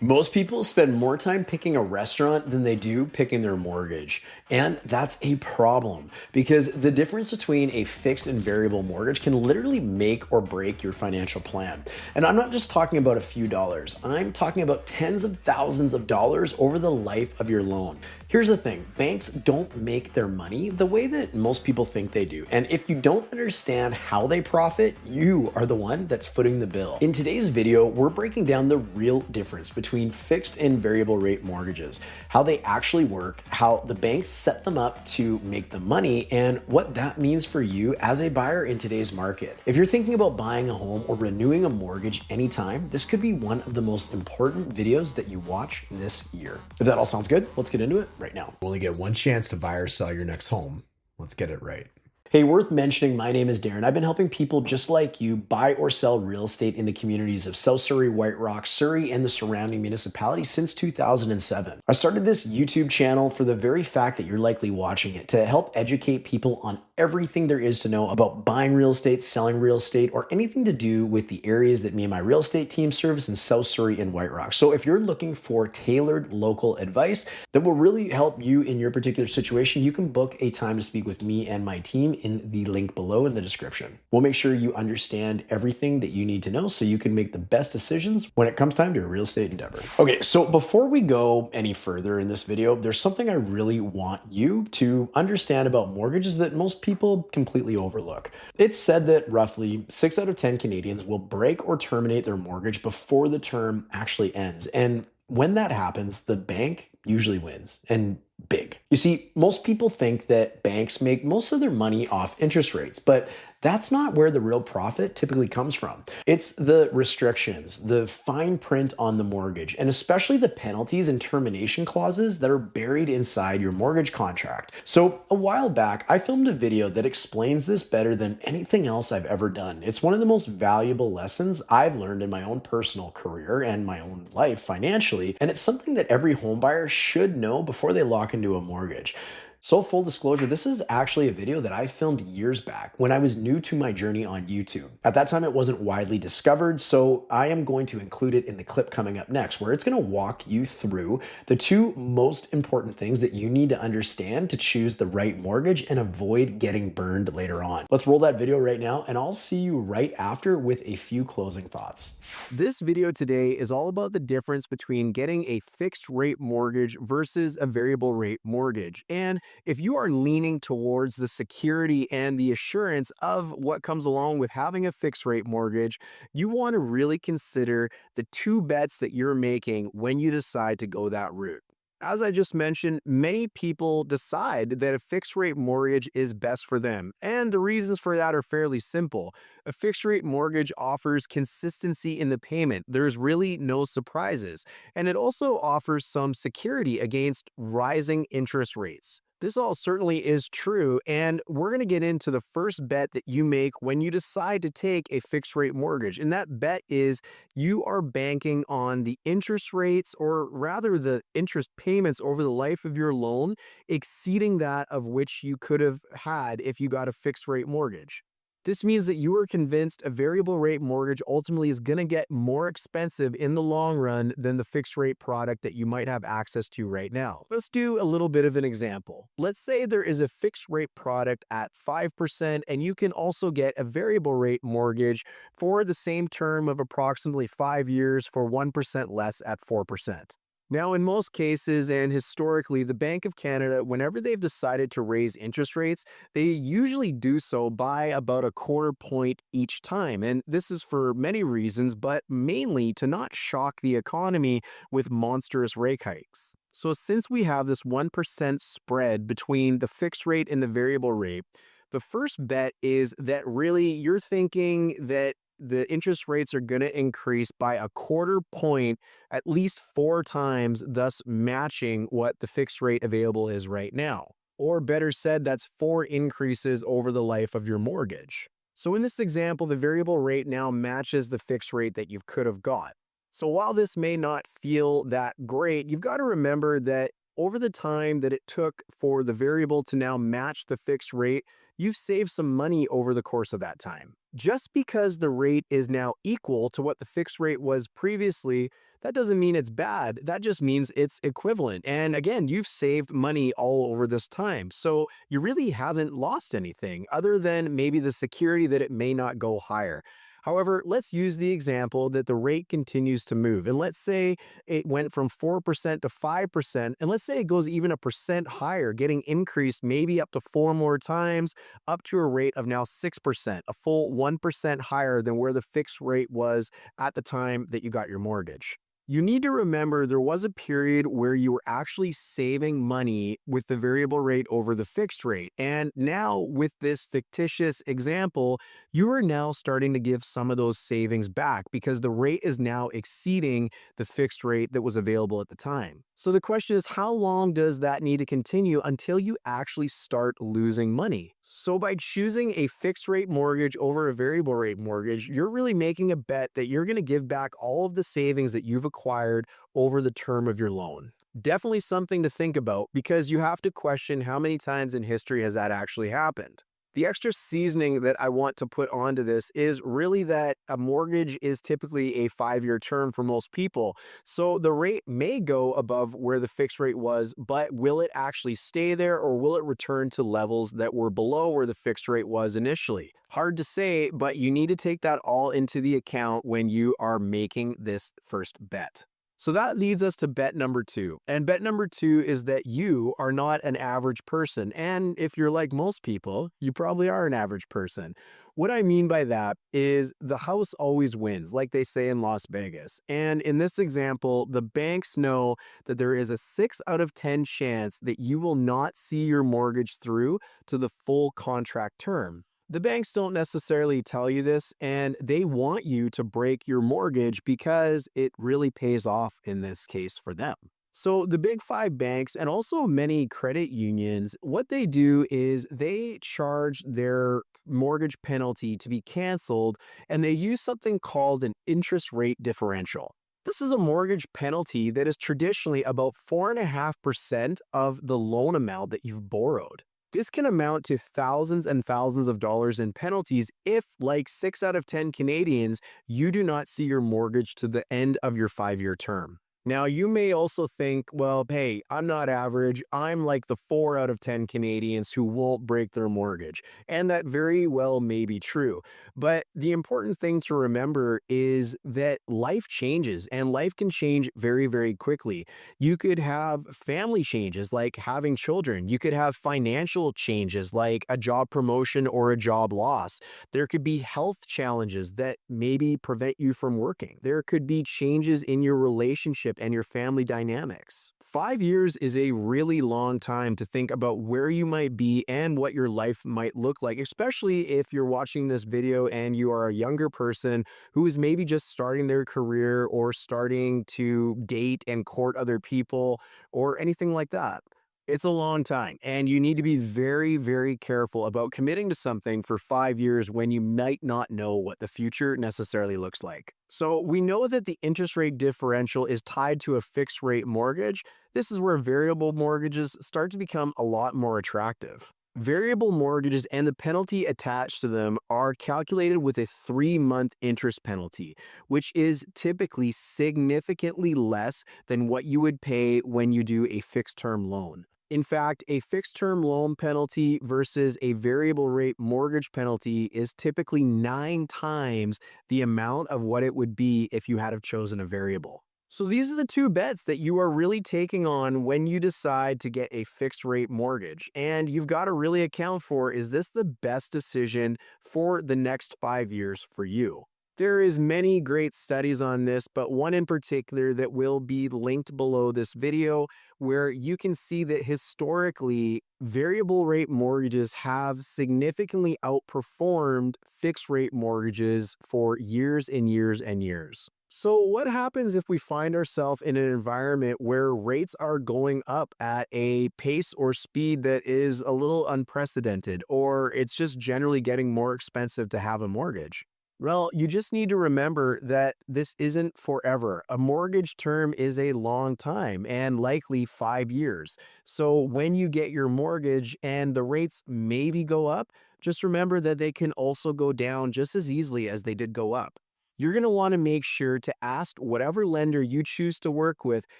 Most people spend more time picking a restaurant than they do picking their mortgage. And that's a problem because the difference between a fixed and variable mortgage can literally make or break your financial plan. And I'm not just talking about a few dollars, I'm talking about tens of thousands of dollars over the life of your loan. Here's the thing, banks don't make their money the way that most people think they do. And if you don't understand how they profit, you are the one that's footing the bill. In today's video, we're breaking down the real difference between fixed and variable rate mortgages, how they actually work, how the banks set them up to make the money, and what that means for you as a buyer in today's market. If you're thinking about buying a home or renewing a mortgage anytime, this could be one of the most important videos that you watch this year. If that all sounds good, let's get into it right now. You only get one chance to buy or sell your next home. Let's get it right. Hey, worth mentioning, my name is Darren. I've been helping people just like you buy or sell real estate in the communities of South Surrey, White Rock, Surrey, and the surrounding municipalities since 2007. I started this YouTube channel for the very fact that you're likely watching it to help educate people on everything there is to know about buying real estate, selling real estate, or anything to do with the areas that me and my real estate team service in South Surrey and White Rock. So if you're looking for tailored local advice that will really help you in your particular situation, you can book a time to speak with me and my team in the link below in the description. We'll make sure you understand everything that you need to know so you can make the best decisions when it comes time to a real estate endeavor. Okay, so before we go any further in this video, there's something I really want you to understand about mortgages that most people completely overlook. It's said that roughly 6 out of 10 Canadians will break or terminate their mortgage before the term actually ends. And when that happens, the bank usually wins, and big. You see, most people think that banks make most of their money off interest rates, but that's not where the real profit typically comes from. It's the restrictions, the fine print on the mortgage, and especially the penalties and termination clauses that are buried inside your mortgage contract. So a while back, I filmed a video that explains this better than anything else I've ever done. It's one of the most valuable lessons I've learned in my own personal career and my own life financially, and it's something that every homebuyer should know before they lock into a mortgage. So full disclosure, this is actually a video that I filmed years back when I was new to my journey on YouTube. At that time, it wasn't widely discovered, so I am going to include it in the clip coming up next, where it's going to walk you through the two most important things that you need to understand to choose the right mortgage and avoid getting burned later on. Let's roll that video right now, and I'll see you right after with a few closing thoughts. This video today is all about the difference between getting a fixed rate mortgage versus a variable rate mortgage. And if you are leaning towards the security and the assurance of what comes along with having a fixed rate mortgage, you want to really consider the two bets that you're making when you decide to go that route. As I just mentioned, many people decide that a fixed rate mortgage is best for them, and the reasons for that are fairly simple. A fixed rate mortgage offers consistency in the payment. There's really no surprises, and it also offers some security against rising interest rates. This all certainly is true, and we're going to get into the first bet that you make when you decide to take a fixed rate mortgage. And that bet is you are banking on the interest rates, or rather the interest payments over the life of your loan, exceeding that of which you could have had if you got a fixed rate mortgage. This means that you are convinced a variable rate mortgage ultimately is going to get more expensive in the long run than the fixed rate product that you might have access to right now. Let's do a little bit of an example. Let's say there is a fixed rate product at 5%, and you can also get a variable rate mortgage for the same term of approximately 5 years for 1% less at 4%. Now, in most cases and historically, the Bank of Canada, whenever they've decided to raise interest rates, they usually do so by about a quarter point each time. And this is for many reasons, but mainly to not shock the economy with monstrous rate hikes. So since we have this 1% spread between the fixed rate and the variable rate, the first bet is that really you're thinking that the interest rates are going to increase by a quarter point at least 4 times, thus matching what the fixed rate available is right now. Or better said, that's 4 increases over the life of your mortgage. So in this example, the variable rate now matches the fixed rate that you could have got. So while this may not feel that great, you've got to remember that over the time that it took for the variable to now match the fixed rate, you've saved some money over the course of that time. Just because the rate is now equal to what the fixed rate was previously, that doesn't mean it's bad. That just means it's equivalent. And again, you've saved money all over this time. So you really haven't lost anything other than maybe the security that it may not go higher. However, let's use the example that the rate continues to move. And let's say it went from 4% to 5%. And let's say it goes even a percent higher, getting increased maybe up to 4 more times, up to a rate of now 6%, a full 1% higher than where the fixed rate was at the time that you got your mortgage. You need to remember there was a period where you were actually saving money with the variable rate over the fixed rate. And now, with this fictitious example, you are now starting to give some of those savings back because the rate is now exceeding the fixed rate that was available at the time. So the question is, how long does that need to continue until you actually start losing money? So by choosing a fixed rate mortgage over a variable rate mortgage, you're really making a bet that you're going to give back all of the savings that you've acquired over the term of your loan. Definitely something to think about because you have to question how many times in history has that actually happened. The extra seasoning that I want to put onto this is really that a mortgage is typically a 5-year term for most people. So the rate may go above where the fixed rate was, but will it actually stay there or will it return to levels that were below where the fixed rate was initially? Hard to say, but you need to take that all into the account when you are making this first bet. So that leads us to bet number 2. And bet number 2 is that you are not an average person. And if you're like most people, you probably are an average person. What I mean by that is the house always wins, like they say in Las Vegas. And in this example, the banks know that there is a 6 out of 10 chance that you will not see your mortgage through to the full contract term. The banks don't necessarily tell you this, and they want you to break your mortgage because it really pays off in this case for them. So the big 5 banks and also many credit unions, what they do is they charge their mortgage penalty to be canceled, and they use something called an interest rate differential. This is a mortgage penalty that is traditionally about 4.5% of the loan amount that you've borrowed. This can amount to thousands and thousands of dollars in penalties if, like 6 out of 10 Canadians, you do not see your mortgage to the end of your 5-year term. Now, you may also think, well, hey, I'm not average. I'm like the 4 out of 10 Canadians who won't break their mortgage. And that very well may be true. But the important thing to remember is that life changes and life can change very, very quickly. You could have family changes like having children. You could have financial changes like a job promotion or a job loss. There could be health challenges that maybe prevent you from working. There could be changes in your relationship and your family dynamics. 5 years is a really long time to think about where you might be and what your life might look like, especially if you're watching this video and you are a younger person who is maybe just starting their career or starting to date and court other people or anything like that. It's a long time, and you need to be very, very careful about committing to something for 5 years when you might not know what the future necessarily looks like. So we know that the interest rate differential is tied to a fixed rate mortgage. This is where variable mortgages start to become a lot more attractive. Variable mortgages and the penalty attached to them are calculated with a 3-month interest penalty, which is typically significantly less than what you would pay when you do a fixed term loan. In fact, a fixed term loan penalty versus a variable rate mortgage penalty is typically 9 times the amount of what it would be if you had have chosen a variable. So these are the 2 bets that you are really taking on when you decide to get a fixed rate mortgage. And you've got to really account for, is this the best decision for the next 5 years for you? There is many great studies on this, but one in particular that will be linked below this video where you can see that historically variable rate mortgages have significantly outperformed fixed rate mortgages for years and years and years. So what happens if we find ourselves in an environment where rates are going up at a pace or speed that is a little unprecedented, or it's just generally getting more expensive to have a mortgage? Well, you just need to remember that this isn't forever. A mortgage term is a long time and likely 5 years. So when you get your mortgage and the rates maybe go up, just remember that they can also go down just as easily as they did go up. You're going to want to make sure to ask whatever lender you choose to work with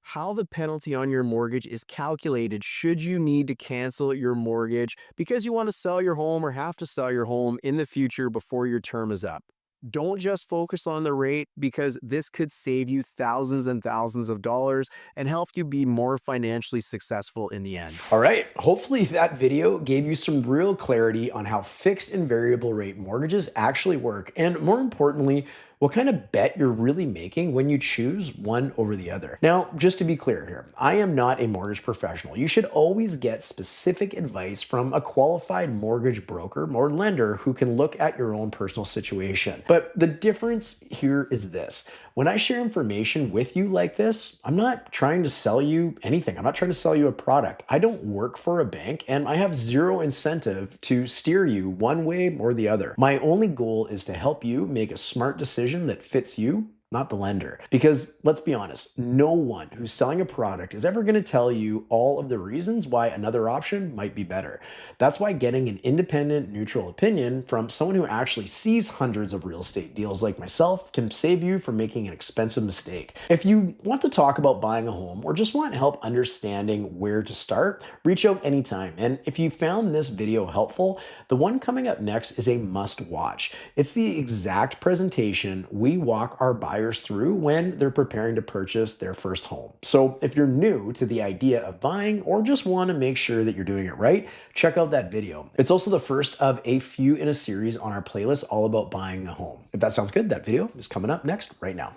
how the penalty on your mortgage is calculated should you need to cancel your mortgage because you want to sell your home or have to sell your home in the future before your term is up. Don't just focus on the rate because this could save you thousands and thousands of dollars and help you be more financially successful in the end. All right, hopefully that video gave you some real clarity on how fixed and variable rate mortgages actually work, and more importantly, what kind of bet you're really making when you choose one over the other. Now, just to be clear here, I am not a mortgage professional. You should always get specific advice from a qualified mortgage broker or lender who can look at your own personal situation. But the difference here is this. When I share information with you like this, I'm not trying to sell you anything. I'm not trying to sell you a product. I don't work for a bank and I have zero incentive to steer you one way or the other. My only goal is to help you make a smart decision that fits you, not the lender. Because let's be honest, no one who's selling a product is ever going to tell you all of the reasons why another option might be better. That's why getting an independent, neutral opinion from someone who actually sees hundreds of real estate deals like myself can save you from making an expensive mistake. If you want to talk about buying a home or just want help understanding where to start, reach out anytime. And if you found this video helpful, the one coming up next is a must watch. It's the exact presentation we walk our buyers through when they're preparing to purchase their first home. So if you're new to the idea of buying or just want to make sure that you're doing it right, check out that video. It's also the first of a few in a series on our playlist all about buying a home. If that sounds good, that video is coming up next right now.